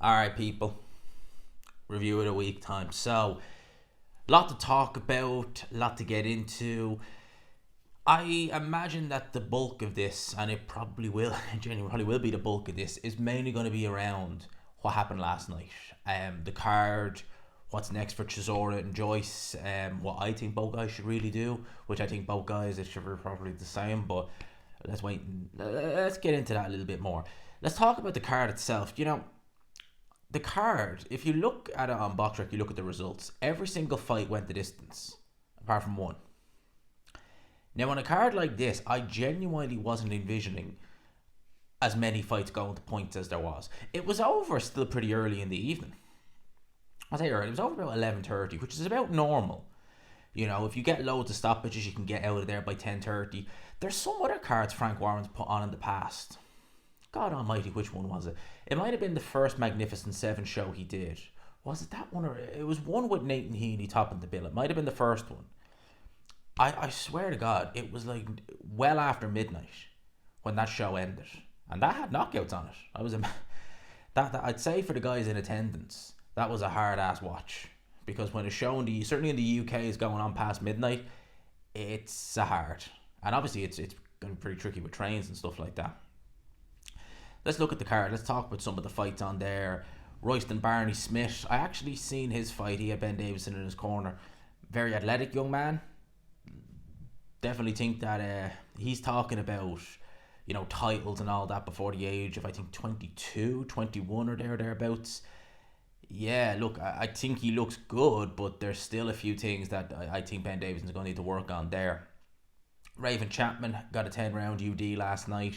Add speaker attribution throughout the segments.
Speaker 1: Alright, people. Review of the week time. So, a lot to talk about, a lot to get into. I imagine that the bulk of this, and it probably will, genuinely probably will be the bulk of this, is mainly going to be around what happened last night. The card, what's next for Chisora and Joyce, what I think both guys should really do, which I think both guys should be probably the same, but let's wait and let's get into that a little bit more. Let's talk about the card itself. The card, if you look at it on BoxRec, you look at the results, every single fight went the distance, apart from one. Now, on a card like this, I genuinely wasn't envisioning as many fights going to points as there was. It was over still pretty early in the evening. I'll say early, it was over about 11:30, which is about normal. If you get loads of stoppages, you can get out of there by 10:30. There's some other cards Frank Warren's put on in the past. God almighty, which one was it? It might have been the first Magnificent Seven show he did. Was it that one? Or it was one with Nathan Heaney topping the bill. It might have been the first one. I swear to God, it was like well after midnight when that show ended. And that had knockouts on it. That I'd say for the guys in attendance, that was a hard ass watch. Because when a show certainly in the UK is going on past midnight, it's a hard. And obviously it's going to be pretty tricky with trains and stuff like that. Let's look at the card. Let's talk about some of the fights on there. Royston Barney Smith. I actually seen his fight. He had Ben Davison in his corner. Very athletic young man. Definitely think that he's talking about, titles and all that before the age of, I think, 22, 21 or thereabouts. Yeah, look, I think he looks good, but there's still a few things that I think Ben Davison's going to need to work on there. Raven Chapman got a 10-round UD last night.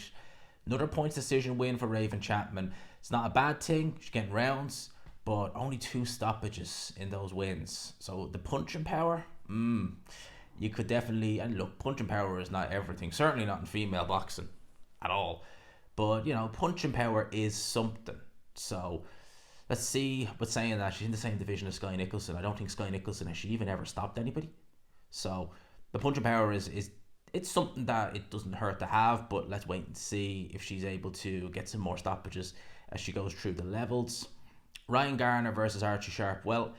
Speaker 1: Another points decision win for Raven Chapman. It's not a bad thing. She's getting rounds, but only 2 stoppages in those wins. So the punching power, you could definitely, and look, punching power is not everything. Certainly not in female boxing at all. But, punching power is something. So let's see. But saying that, she's in the same division as Sky Nicholson. I don't think Sky Nicholson has she even ever stopped anybody. So the punching power is it's something that it doesn't hurt to have, but let's wait and see if she's able to get some more stoppages as she goes through the levels. Ryan Garner versus Archie Sharp. Well,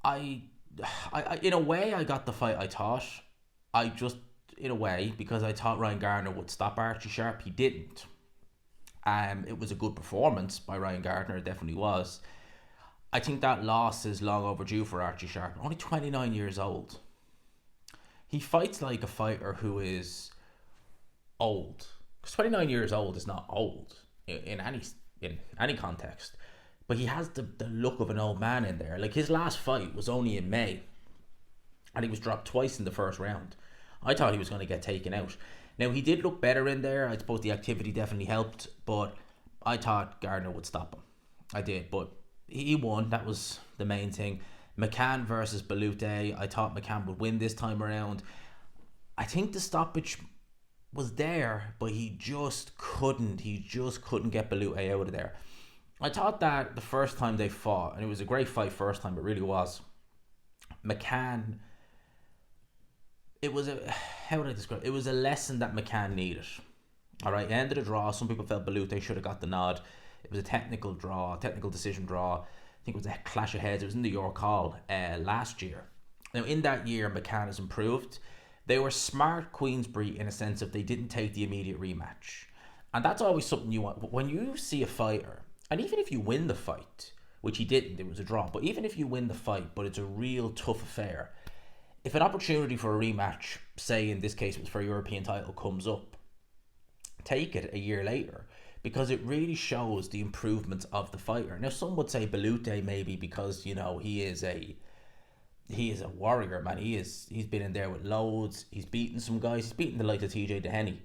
Speaker 1: I in a way, I got the fight I thought. In a way, because I thought Ryan Garner would stop Archie Sharp. He didn't. It was a good performance by Ryan Gardner. It definitely was. I think that loss is long overdue for Archie Sharp. Only 29 years old. He fights like a fighter who is old. Because 29 years old is not old in any context. But he has the look of an old man in there. Like, his last fight was only in May. And he was dropped twice in the first round. I thought he was going to get taken out. Now, he did look better in there. I suppose the activity definitely helped. But I thought Gardner would stop him. I did. But he won. That was the main thing. McCann versus Balute. I thought McCann would win this time around. I think the stoppage was there, but he just couldn't get Balute out of there. I thought that the first time they fought, and it was a great fight first time, it really was. McCann, it was how would I describe it? It was a lesson that McCann needed. Alright, end of the draw. Some people felt Balute should have got the nod. It was a technical decision draw. I think it was a clash of heads. It was in the York Hall last year. Now, in that year, McCann has improved. They were smart Queensbury in a sense of they didn't take the immediate rematch. And that's always something you want. But when you see a fighter, and even if you win the fight, which he didn't, it was a draw, but even if you win the fight, but it's a real tough affair, if an opportunity for a rematch, say in this case it was for a European title, comes up, take it a year later. Because it really shows the improvements of the fighter. Now, some would say Balute maybe because, he is a warrior, man. He's been in there with loads. He's beaten some guys. He's beaten the likes of TJ Dehenny,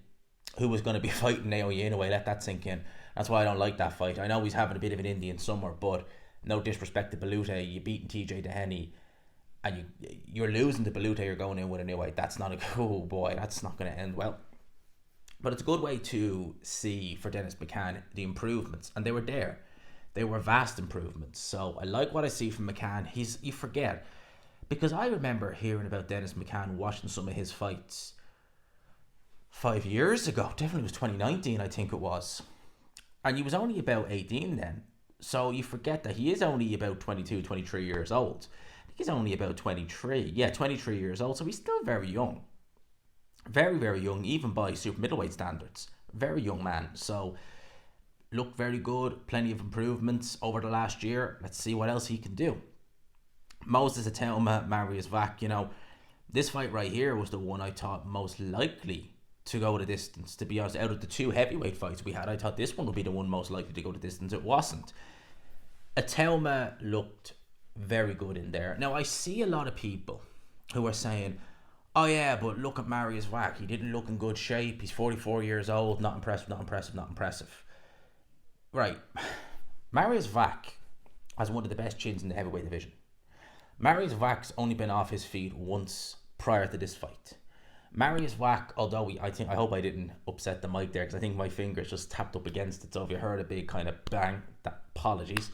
Speaker 1: who was going to be fighting Naoya Inoue. Let that sink in. That's why I don't like that fight. I know he's having a bit of an Indian summer, but no disrespect to Balute. You're beating TJ Dehenny, and you're losing to Balute. You're going in with a Inoue. That's not that's not going to end well. But it's a good way to see for Dennis McCann the improvements. And they were there. They were vast improvements. So I like what I see from McCann. You forget. Because I remember hearing about Dennis McCann, watching some of his fights 5 years ago. Definitely was 2019, I think it was. And he was only about 18 then. So you forget that he is only about 22, 23 years old. I think he's only about 23. Yeah, 23 years old. So he's still very young. Very, very young, even by super middleweight standards. Very young man. So looked very good. Plenty of improvements over the last year. Let's see what else he can do. Moses Itauma, Marius Vac, this fight right here was the one I thought most likely to go the distance. To be honest, out of the two heavyweight fights we had, I thought this one would be the one most likely to go the distance. It wasn't. Itauma looked very good in there. Now, I see a lot of people who are saying, oh yeah, but look at Marius Vac. He didn't look in good shape. He's 44 years old. Not impressive, not impressive, not impressive. Right. Marius Vac has one of the best chins in the heavyweight division. Marius Vac's only been off his feet once prior to this fight. Marius Vac, although I hope I didn't upset the mic there because I think my fingers just tapped up against it. So if you heard a big kind of bang, apologies.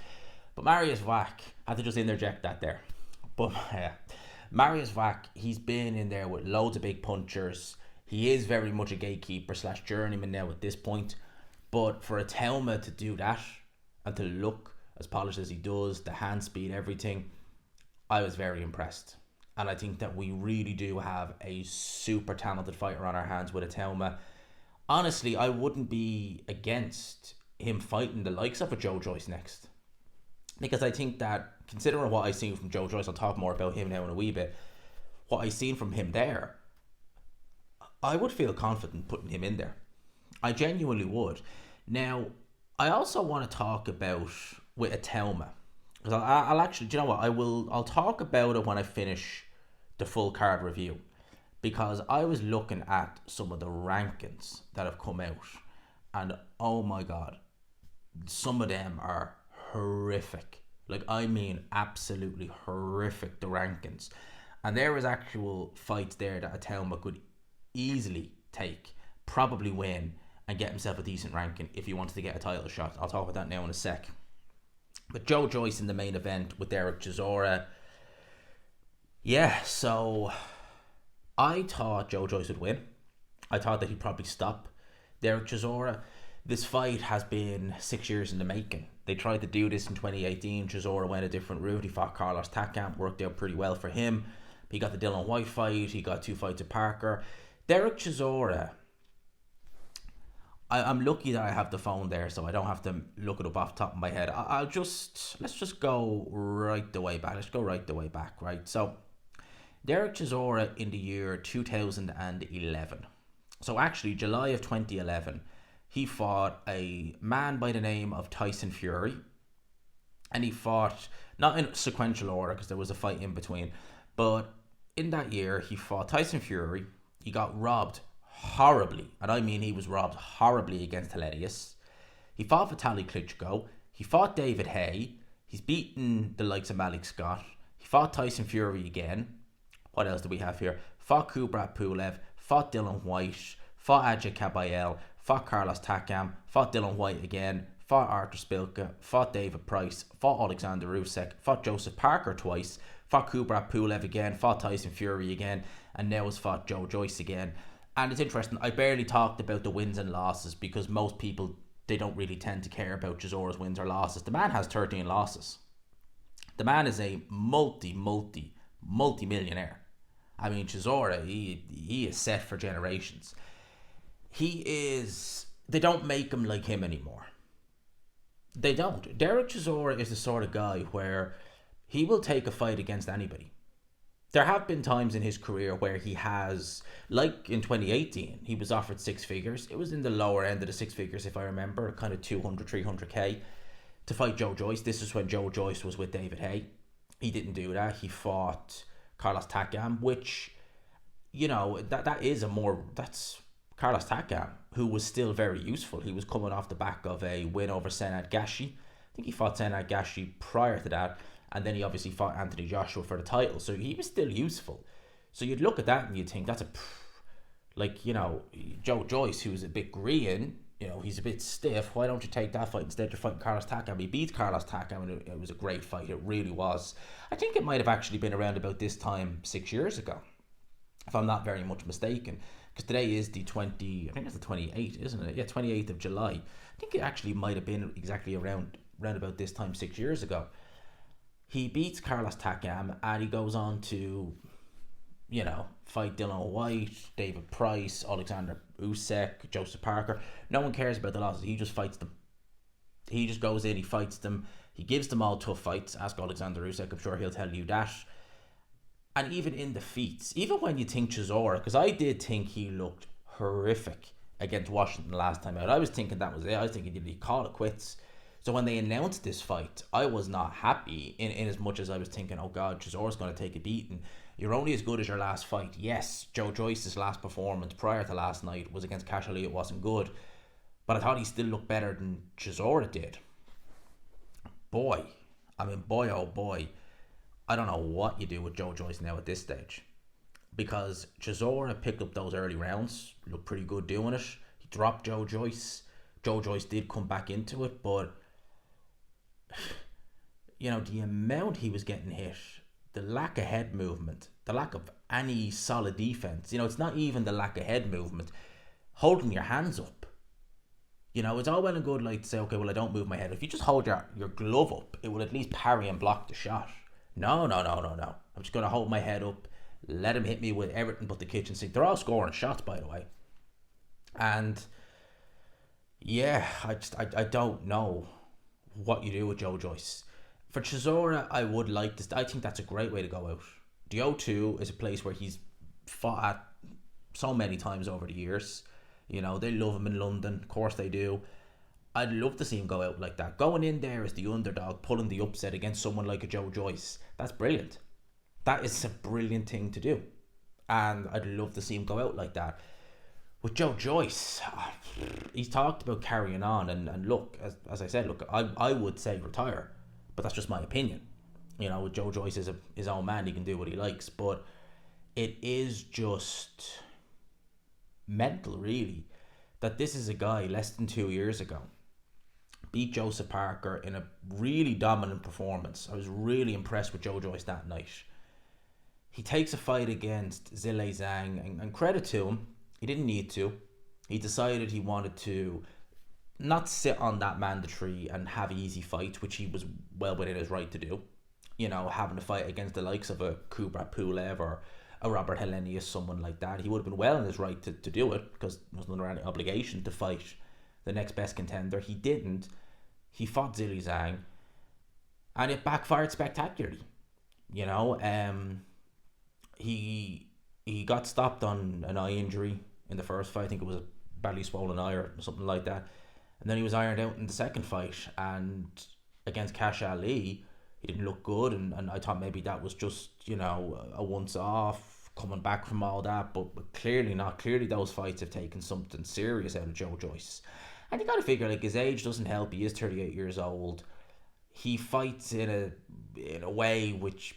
Speaker 1: But Marius Vac, I had to just interject that there. But Marius Vac, he's been in there with loads of big punchers. He is very much a gatekeeper / journeyman now at this point. But for Itauma to do that and to look as polished as he does, the hand speed, everything, I was very impressed. And I think that we really do have a super talented fighter on our hands with Itauma. Honestly, I wouldn't be against him fighting the likes of a Joe Joyce next. Because I think that, considering what I've seen from Joe Joyce, I'll talk more about him now in a wee bit, what I've seen from him there, I would feel confident putting him in there. I genuinely would. Now, I also want to talk about with Itauma. Because I'll actually, do you know what? I'll talk about it when I finish the full card review. Because I was looking at some of the rankings that have come out. And oh my God, some of them are horrific. Like, I mean, absolutely horrific, the rankings. And there was actual fights there that Itauma could easily take, probably win, and get himself a decent ranking if he wanted to get a title shot. I'll talk about that now in a sec. But Joe Joyce in the main event with Derek Chisora. Yeah, so I thought Joe Joyce would win. I thought that he'd probably stop Derek Chisora. This fight has been 6 years in the making. They tried to do this in 2018. Chisora went a different route. He fought Carlos Takam. Worked out pretty well for him. He got the Dylan Whyte fight. He got 2 fights with Parker. Derek Chisora, I'm lucky that I have the phone there, so I don't have to look it up off the top of my head. Let's just go right the way back. Let's go right the way back, right? So, Derek Chisora in the year 2011. So actually, July of 2011, he fought a man by the name of Tyson Fury. And he fought, not in sequential order, because there was a fight in between, but in that year, he fought Tyson Fury. He got robbed horribly, and I mean he was robbed horribly against Hilarious. He fought Vitaly Klitschko. He fought David Haye. He's beaten the likes of Malik Scott. He fought Tyson Fury again. What else do we have here? Fought Kubrat Pulev. Fought Dylan Whyte. Fought Ajay Kabayel. Fought Carlos Takam. Fought Dylan Whyte again. Fought Artur Spilka. Fought David Price. Fought Alexander Usyk. Fought Joseph Parker twice. Fought Kubrat Pulev again. Fought Tyson Fury again. And now has fought Joe Joyce again. And it's interesting, I barely talked about the wins and losses because most people, they don't really tend to care about Chisora's wins or losses. The man has 13 losses. The man is a multi-millionaire. I mean, Chisora, he is set for generations. They don't make him like him anymore. They don't. Derek Chisora is the sort of guy where he will take a fight against anybody. There have been times in his career where he has, like in 2018, he was offered 6 figures. It was in the lower end of the 6 figures, if I remember, kind of 200, 300k to fight Joe Joyce. This is when Joe Joyce was with David Haye. He didn't do that. He fought Carlos Takam, which, that's Carlos Takam, who was still very useful. He was coming off the back of a win over Senad Gashi. I think he fought Senad Gashi prior to that. And then he obviously fought Anthony Joshua for the title. So he was still useful. So you'd look at that and you'd think that's Joe Joyce, who's a bit green, he's a bit stiff. Why don't you take that fight instead of fighting Carlos Takam? He beat Carlos Takam and it was a great fight. It really was. I think it might have actually been around about this time 6 years ago, if I'm not very much mistaken. Because today is the 28th, isn't it? Yeah, 28th of July. I think it actually might have been exactly around around about this time 6 years ago. He beats Carlos Takam and he goes on to, fight Dylan Whyte, David Price, Alexander Usyk, Joseph Parker. No one cares about the losses. He just fights them. He just goes in, he fights them. He gives them all tough fights. Ask Alexander Usyk, I'm sure he'll tell you that. And even in defeats, even when you think Chisora, because I did think he looked horrific against Washington last time out. I was thinking that was it. I was thinking, did he call it quits? So when they announced this fight, I was not happy in as much as I was thinking, oh God, Chisora's going to take a beating. You're only as good as your last fight. Yes, Joe Joyce's last performance prior to last night was against Cash Ali. It wasn't good. But I thought he still looked better than Chisora did. Boy, oh boy, I don't know what you do with Joe Joyce now at this stage. Because Chisora picked up those early rounds, looked pretty good doing it. He dropped Joe Joyce. Joe Joyce did come back into it, but the amount he was getting hit, the lack of head movement, the lack of any solid defense. It's not even the lack of head movement. Holding your hands up. It's all well and good to say, okay, well, I don't move my head. If you just hold your glove up, it will at least parry and block the shot. No. I'm just going to hold my head up, let him hit me with everything but the kitchen sink. They're all scoring shots, by the way. And, yeah, I don't know what you do with Joe Joyce. For Chisora, I would like this. I think that's a great way to go out. The O2 is a place where he's fought at so many times over the years. They love him in London. Of course they do. I'd love to see him go out like that. Going in there as the underdog, pulling the upset against someone like a Joe Joyce. That's brilliant. That is a brilliant thing to do. And I'd love to see him go out like that. With Joe Joyce, he's talked about carrying on. And look, as I said, I would say retire. But that's just my opinion. With Joe Joyce is his own man. He can do what he likes. But it is just mental, really, that this is a guy less than 2 years ago beat Joseph Parker in a really dominant performance. I was really impressed with Joe Joyce that night. He takes a fight against Zhang, and credit to him, he didn't need to. He decided he wanted to not sit on that mandatory and have easy fights, which he was well within his right to do. Having to fight against the likes of a Kubrat Pulev or a Robert Helenius, someone like that. He would have been well in his right to do it because there was no obligation to fight the next best contender. He didn't. He fought Zhang, and it backfired spectacularly. He got stopped on an eye injury in the first fight. I think it was a badly swollen eye or something like that. And then he was ironed out in the second fight, and against Cash Ali, he didn't look good, and I thought maybe that was just, a once off, coming back from all that, but clearly not. Clearly those fights have taken something serious out of Joe Joyce. And you got to figure, his age doesn't help. He is 38 years old. He fights in a way which,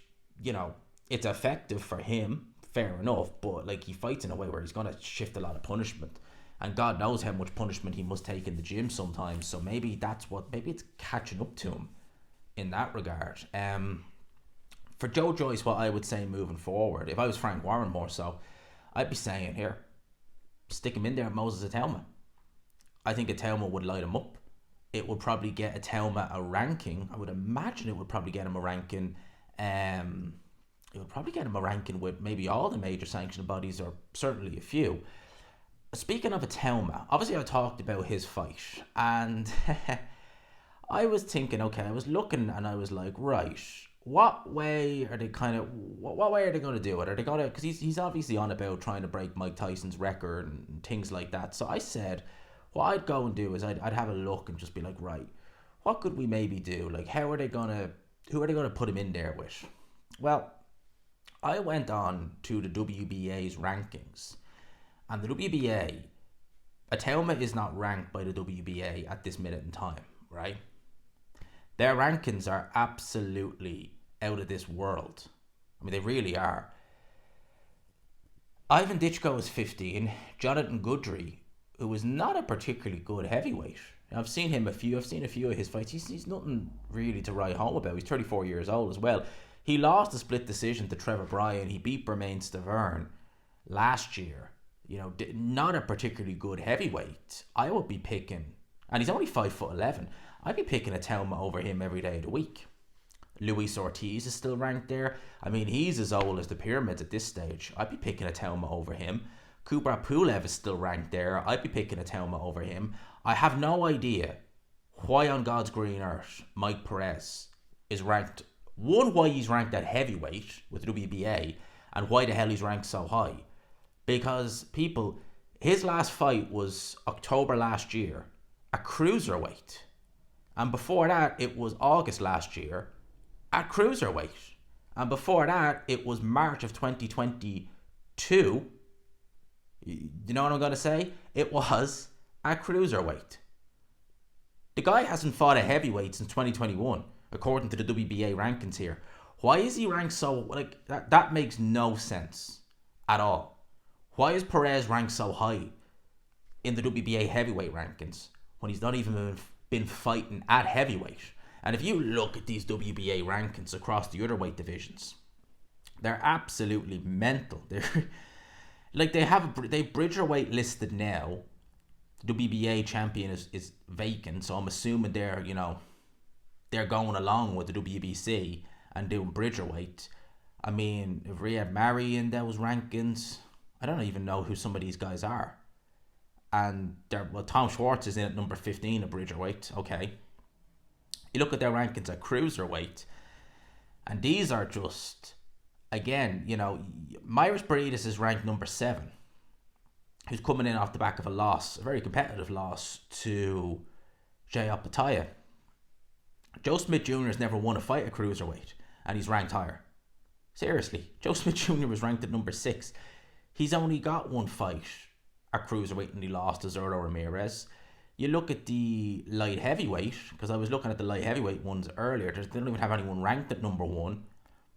Speaker 1: it's effective for him, fair enough, but he fights in a way where he's going to shift a lot of punishment. And God knows how much punishment he must take in the gym sometimes. So maybe it's catching up to him in that regard. For Joe Joyce, what I would say moving forward, if I was Frank Warren more so, I'd be saying here, stick him in there at Moses Itauma. I think Itauma would light him up. It would probably get Itauma a ranking. I would imagine it would probably get him a ranking. It would probably get him a ranking with maybe all the major sanctioning bodies, or certainly a few. Speaking of Itauma, obviously I talked about his fight, and I was thinking, okay, I was looking and I was like, right, what way are they what way are they going to do it? Are they going to, because he's obviously on about trying to break Mike Tyson's record and things like that. So I said, what I'd go and do is I'd have a look and just be like, right, what could we maybe do? Who are they going to put him in there with? Well, I went on to the WBA's rankings, and the WBA, Itauma is not ranked by the WBA at this minute in time, right? Their rankings are absolutely out of this world. I mean, they really are. Ivan Ditchko is 15. Jonathan Goodry, who is not a particularly good heavyweight. I've seen a few of his fights. He's nothing really to write home about. He's 34 years old as well. He lost a split decision to Trevor Bryan. He beat Bermain Stavern last year. Not a particularly good heavyweight. I would be picking, and he's only 5'11". I'd be picking Itauma over him every day of the week. Luis Ortiz is still ranked there. I mean, he's as old as the pyramids at this stage. I'd be picking Itauma over him. Kubrat Pulev is still ranked there. I'd be picking Itauma over him. I have no idea why on God's green earth Mike Perez is ranked. One, why he's ranked at heavyweight with WBA, and why the hell he's ranked so high. Because people, his last fight was October last year at cruiserweight. And before that, it was August last year at cruiserweight. And before that, it was March of 2022. You know what I'm going to say? It was at cruiserweight. The guy hasn't fought a heavyweight since 2021, according to the WBA rankings here. Why is he ranked so... like that makes no sense at all. Why is Perez ranked so high in the WBA heavyweight rankings when he's not even been fighting at heavyweight? And if you look at these WBA rankings across the other weight divisions, they're absolutely mental. They're like they Bridger weight listed now. The WBA champion is vacant, so I'm assuming they're going along with the WBC and doing Bridger weight. I mean, if Riyad Mahrez in those rankings, I don't even know who some of these guys are. And Tom Schwartz is in at number 15 at Bridger weight. Okay. You look at their rankings at cruiserweight, and these are just, again, Myris Briedis is ranked number 7, who's coming in off the back of a loss, a very competitive loss to Jay Opetaia. Joe Smith Jr. has never won a fight at cruiserweight, and he's ranked higher. Seriously, Joe Smith Jr. was ranked at number 6. He's only got one fight at cruiserweight, and he lost to Zurdo Ramirez. You look at the light heavyweight, because I was looking at the light heavyweight ones earlier. They don't even have anyone ranked at number 1.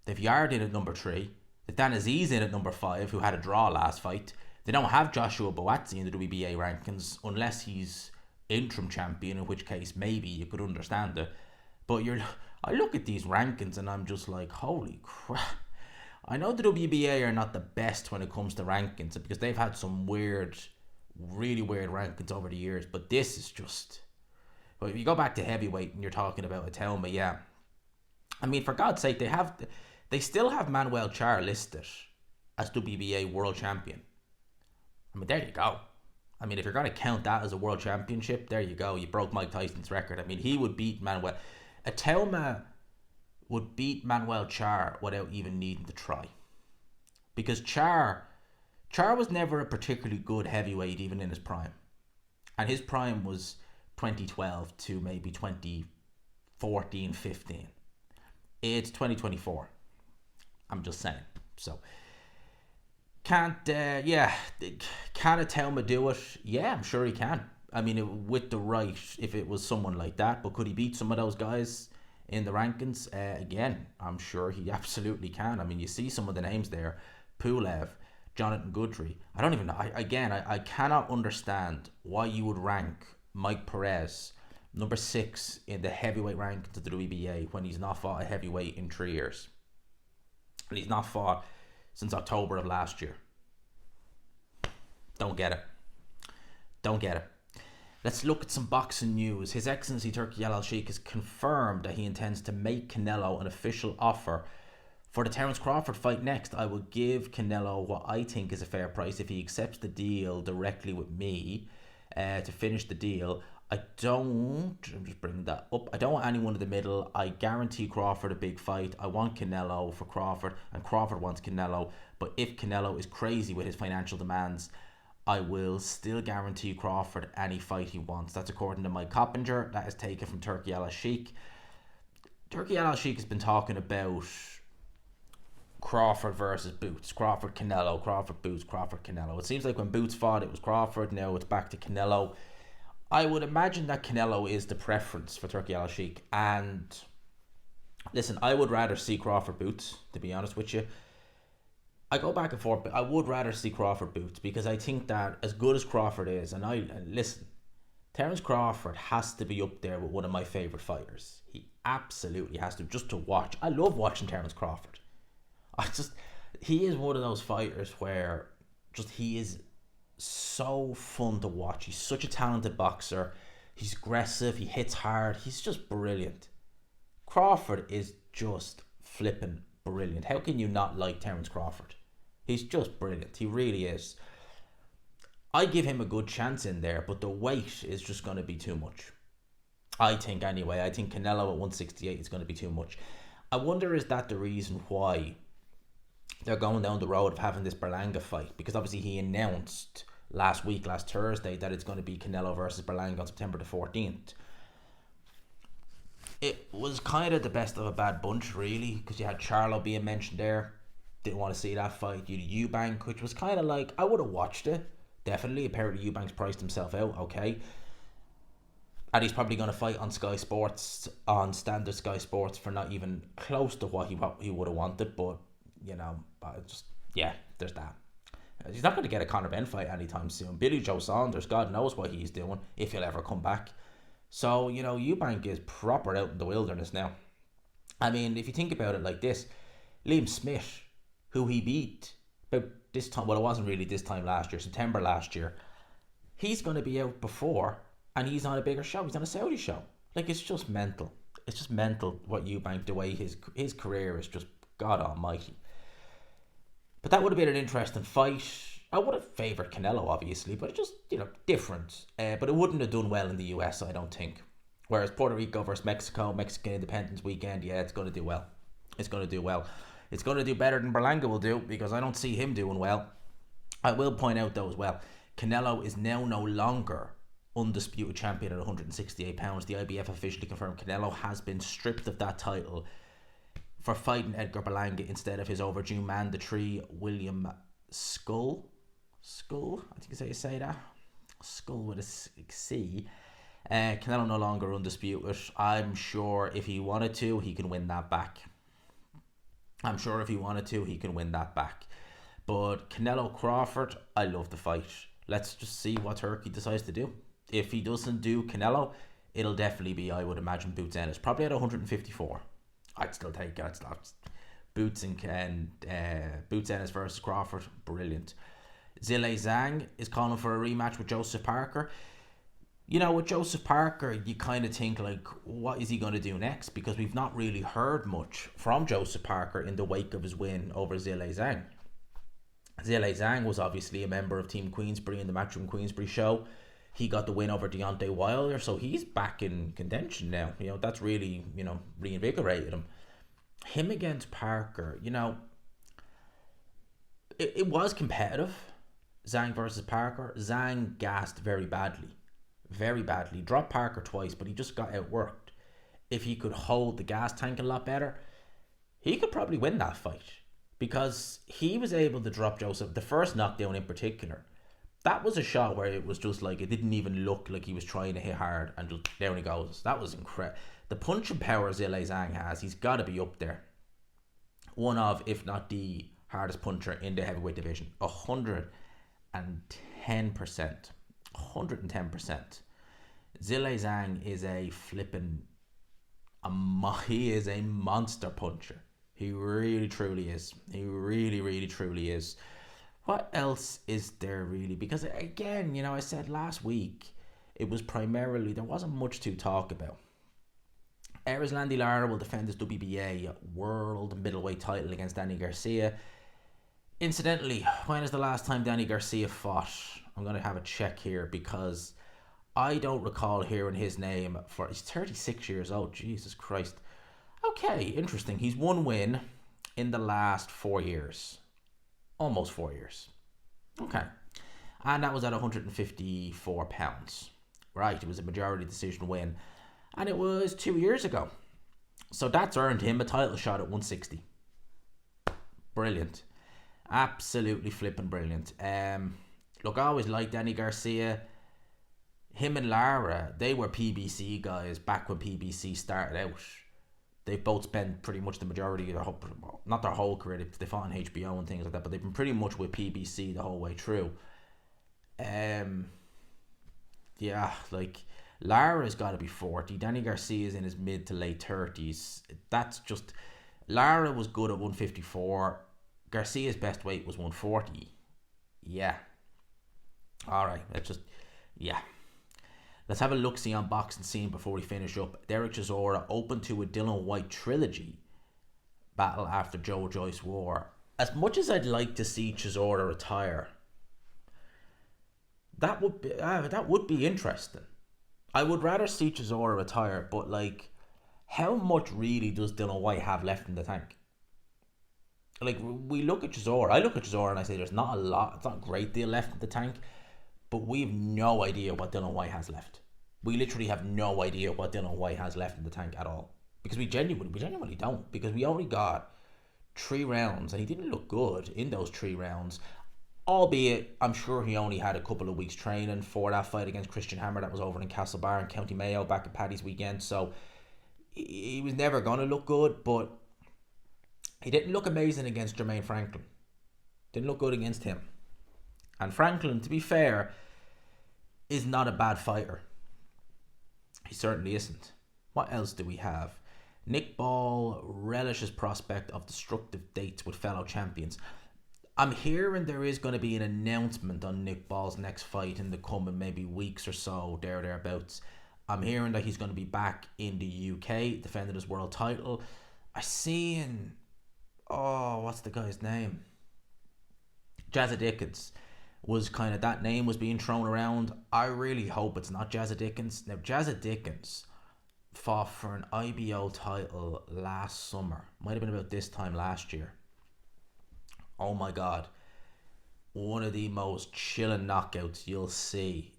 Speaker 1: They've Yard in at number 3. They've Dan Aziz in at number 5, who had a draw last fight. They don't have Joshua Buatsi in the WBA rankings, unless he's interim champion, in which case maybe you could understand it. But I look at these rankings and I'm just like, holy crap. I know the WBA are not the best when it comes to rankings, because they've had some really weird rankings over the years, but this is just... But if you go back to heavyweight and you're talking about Itauma, yeah. I mean, for God's sake, they still have Manuel Char listed as WBA world champion. I mean, there you go. I mean, if you're going to count that as a world championship, there you go. You broke Mike Tyson's record. I mean, he would beat Manuel... Itauma would beat Manuel Char without even needing to try. Because Char was never a particularly good heavyweight, even in his prime. And his prime was 2012 to maybe 2014, 15. It's 2024. I'm just saying. So, can Itauma do it? Yeah, I'm sure he can. I mean, with the right, if it was someone like that. But could he beat some of those guys in the rankings? Again, I'm sure he absolutely can. I mean, you see some of the names there. Pulev, Jonathan Goodry. I don't even know. I cannot understand why you would rank Mike Perez number 6 in the heavyweight rankings of the WBA when he's not fought a heavyweight in 3 years. And he's not fought since October of last year. Don't get it. Let's look at some boxing news. His Excellency Turki Al-Sheikh has confirmed that he intends to make Canelo an official offer for the Terence Crawford fight next. I will give Canelo what I think is a fair price if he accepts the deal directly with me to finish the deal. I'm just bringing that up. I don't want anyone in the middle. I guarantee Crawford a big fight. I want Canelo for Crawford, and Crawford wants Canelo. But if Canelo is crazy with his financial demands, I will still guarantee Crawford any fight he wants. That's according to Mike Coppinger. That is taken from Turki Al-Sheikh. Turki Al-Sheikh has been talking about Crawford versus Boots. Crawford Canelo, Crawford Boots, Crawford Canelo. It seems like when Boots fought, it was Crawford. Now it's back to Canelo. I would imagine that Canelo is the preference for Turki Al-Sheikh. And listen, I would rather see Crawford Boots, to be honest with you. I go back and forth, but I would rather see Crawford Boots, because I think that as good as Crawford is, and listen, Terence Crawford has to be up there with one of my favourite fighters. He absolutely has to, just to watch. I love watching Terence Crawford. He is one of those fighters where he is so fun to watch. He's such a talented boxer. He's aggressive. He hits hard. He's just brilliant. Crawford is just flipping brilliant. How can you not like Terence Crawford? He's just brilliant. He really is. I give him a good chance in there, but the weight is just going to be too much. I think anyway. I think Canelo at 168 is going to be too much. I wonder, is that the reason why they're going down the road of having this Berlanga fight? Because obviously he announced last Thursday, that it's going to be Canelo versus Berlanga on September the 14th. It was kind of the best of a bad bunch, really, because you had Charlo being mentioned there. Didn't want to see that fight. You had Eubank, which was kind of like, I would have watched it, definitely. Apparently Eubank's priced himself out, okay. And he's probably going to fight on Sky Sports, on standard Sky Sports, for not even close to what he would have wanted. But, there's that. He's not going to get a Conor Benn fight anytime soon. Billy Joe Saunders, God knows what he's doing, if he'll ever come back. So, Eubank is proper out in the wilderness now. I mean, if you think about it like this, Liam Smith, who he beat about this time, well, it wasn't really this time last year, September last year, he's going to be out before, and he's on a bigger show. He's on a Saudi show. Like, it's just mental. It's just mental what Eubank, the way his career is just God almighty. But that would have been an interesting fight. I would have favoured Canelo, obviously, but it's just, different. But it wouldn't have done well in the US, I don't think. Whereas Puerto Rico versus Mexico, Mexican Independence Weekend, yeah, it's going to do well. It's going to do well. It's going to do better than Berlanga will do, because I don't see him doing well. I will point out, though, as well, Canelo is now no longer undisputed champion at 168 pounds. The IBF officially confirmed Canelo has been stripped of that title for fighting Edgar Berlanga instead of his overdue mandatory William Skull. I think you say that. Skull with a C. Canelo no longer undisputed. I'm sure if he wanted to, he can win that back. But Canelo Crawford, I love the fight. Let's just see what Turkey decides to do. If he doesn't do Canelo, it'll definitely be, I would imagine, Boots Ennis. Probably at 154. I'd still take it. Boots Ennis versus Crawford, brilliant. Zhang Zhang is calling for a rematch with Joseph Parker. With Joseph Parker, you kind of think, like, what is he going to do next? Because we've not really heard much from Joseph Parker in the wake of his win over Zhang Zhang. Zhang was obviously a member of Team Queensbury in the Matchroom Queensbury show. He got the win over Deontay Wilder, so he's back in contention now. That's really, reinvigorated him. Him against Parker, it was competitive. Zhang versus Parker. Zhang gassed very badly. Dropped Parker twice, but he just got outworked. If he could hold the gas tank a lot better, he could probably win that fight, because he was able to drop Joseph. The first knockdown in particular, that was a shot where it was just like, it didn't even look like he was trying to hit hard, and just down he goes. That was incredible. The punching power Zhang Zhang has, he's got to be up there. One of, if not the hardest puncher in the heavyweight division. 110%. 110%. Zhang Zhang is he is a monster puncher. He really truly is. He really, really truly is. What else is there really? Because again, I said last week, it was primarily, there wasn't much to talk about. Erislandy Lara will defend his WBA world middleweight title against Danny Garcia. Incidentally, when is the last time Danny Garcia fought? I'm going to have a check here, because I don't recall hearing his name he's 36 years old. Jesus Christ. Okay, interesting. He's one win in the last 4 years. Almost 4 years. Okay. And that was at 154 pounds. Right, it was a majority decision win. And it was 2 years ago. So that's earned him a title shot at 160. Brilliant. Absolutely flipping brilliant. Look, I always liked Danny Garcia. Him and Lara, they were PBC guys back when PBC started out. They've both spent pretty much the majority of not their whole career, they fought on HBO and things like that, but they've been pretty much with PBC the whole way through. Lara's got to be 40. Danny Garcia's in his mid to late 30s. That's just, Lara was good at 154. Garcia's best weight was 140. Yeah. Alright, that's just, yeah. Let's have a look-see on boxing scene before we finish up. Derek Chisora open to a Dylan Whyte trilogy battle after Joyce war. As much as I'd like to see Chisora retire, that would be interesting. I would rather see Chisora retire, but like, how much really does Dylan Whyte have left in the tank? Like, we look at Chisora, I look at Chisora and I say there's not a lot, it's not a great deal left in the tank, but we have no idea what Dylan Whyte has left. We literally have no idea what Dylan Whyte has left in the tank at all, because we genuinely don't, because we only got 3 rounds and he didn't look good in those 3 rounds, albeit I'm sure he only had a couple of weeks training for that fight against Christian Hammer that was over in Castlebar in County Mayo back at Paddy's weekend, so he was never going to look good, but he didn't look amazing against Jermaine Franklin. Didn't look good against him. And Franklin, to be fair, is not a bad fighter. He certainly isn't. What else do we have? Nick Ball relishes prospect of destructive dates with fellow champions. I'm hearing there is going to be an announcement on Nick Ball's next fight in the coming maybe weeks or so, thereabouts. I'm hearing that he's going to be back in the UK defending his world title. I seen, what's the guy's name? Jazza Dickens was kind of, that name was being thrown around. I really hope it's not Jazza Dickens. Now, Jazza Dickens fought for an IBO title last summer. Might have been about this time last year. Oh my God. One of the most chilling knockouts you'll see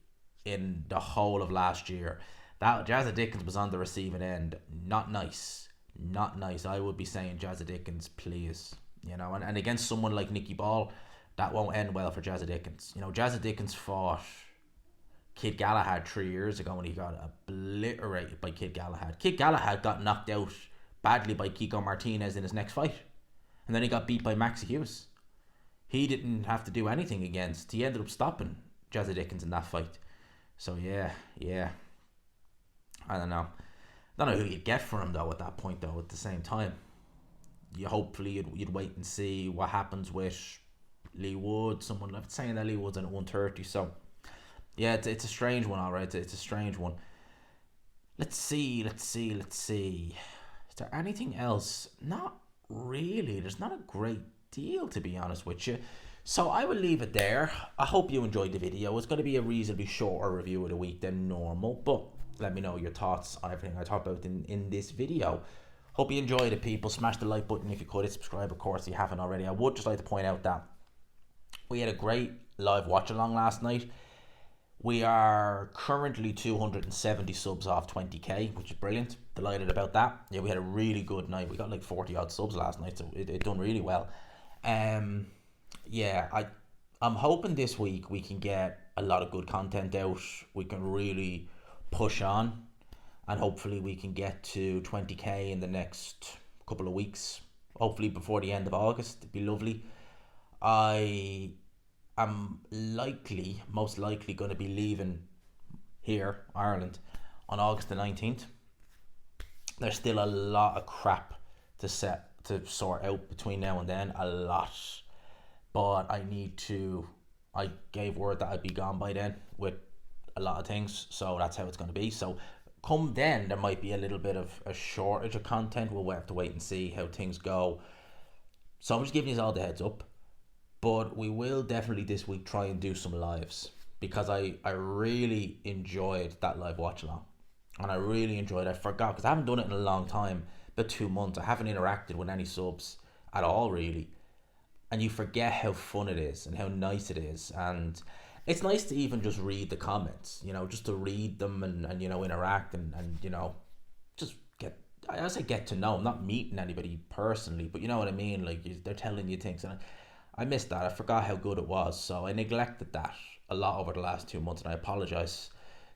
Speaker 1: in the whole of last year. That Jazza Dickens was on the receiving end. Not nice. Not nice. I would be saying Jazza Dickens, please. You know, and against someone like Nicky Ball, that won't end well for Jazza Dickens. You know, Jazza Dickens fought Kid Galahad 3 years ago and he got obliterated by Kid Galahad. Kid Galahad got knocked out badly by Kiko Martinez in his next fight. And then he got beat by Maxie Hughes. He didn't have to do anything against. He ended up stopping Jazza Dickens in that fight. So yeah. I don't know who you'd get for him though at that point though. At the same time, you'd wait and see what happens with Lee Wood. Someone left saying that Lee Wood's in at 130. So yeah, it's a strange one, all right. It's a strange one. Let's see. Is there anything else? Not really. There's not a great deal, to be honest with you. So I will leave it there. I hope you enjoyed the video. It's going to be a reasonably shorter review of the week than normal, but let me know your thoughts on everything I talked about in this video. Hope you enjoyed it, people. Smash the like button if you could. Subscribe, of course, if you haven't already. I would just like to point out that we had a great live watch along last night. We are currently 270 subs off 20k, which is brilliant. Delighted about that. Yeah, we had a really good night. We got like 40 odd subs last night, so it done really well. Yeah, I'm hoping this week we can get a lot of good content out. We can really push on, and hopefully we can get to 20k in the next couple of weeks. Hopefully before the end of August. It'd be lovely. I am most likely going to be leaving here, Ireland, on August the 19th. There's still a lot of crap to sort out between now and then, a lot. But I gave word that I'd be gone by then with a lot of things, so that's how it's going to be. So come then, there might be a little bit of a shortage of content. We'll have to wait and see how things go. So I'm just giving you all the heads up. But we will definitely this week try and do some lives, because I really enjoyed that live watch along. And I really enjoyed it. I forgot, because I haven't done it in a long time, about 2 months. I haven't interacted with any subs at all, really. And you forget how fun it is and how nice it is. And it's nice to even just read the comments, you know, just to read them and you know, interact and you know, just get to know. I'm not meeting anybody personally, but you know what I mean? Like, they're telling you things. And I missed that. I forgot how good it was. So I neglected that a lot over the last 2 months, and I apologize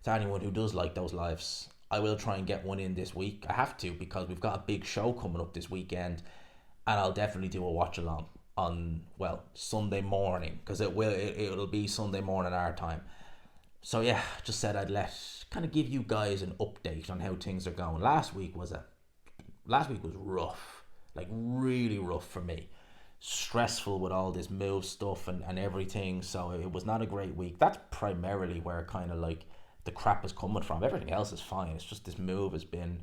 Speaker 1: to anyone who does like those lives. I will try and get one in this week. I have to, because we've got a big show coming up this weekend, and I'll definitely do a watch along on, well, Sunday morning, because it'll be Sunday morning our time. So yeah, just said I'd kind of give you guys an update on how things are going. Last week was rough, like really rough for me. Stressful with all this move stuff and everything, so it was not a great week. That's primarily where kind of like the crap is coming from. Everything else is fine. It's just this move has been,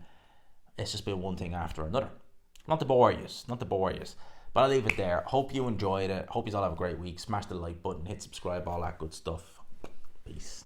Speaker 1: it's just been one thing after another. Not to bore you, but I'll leave it there. Hope you enjoyed it. Hope you all have a great week. Smash the like button, hit subscribe, all that good stuff. Peace.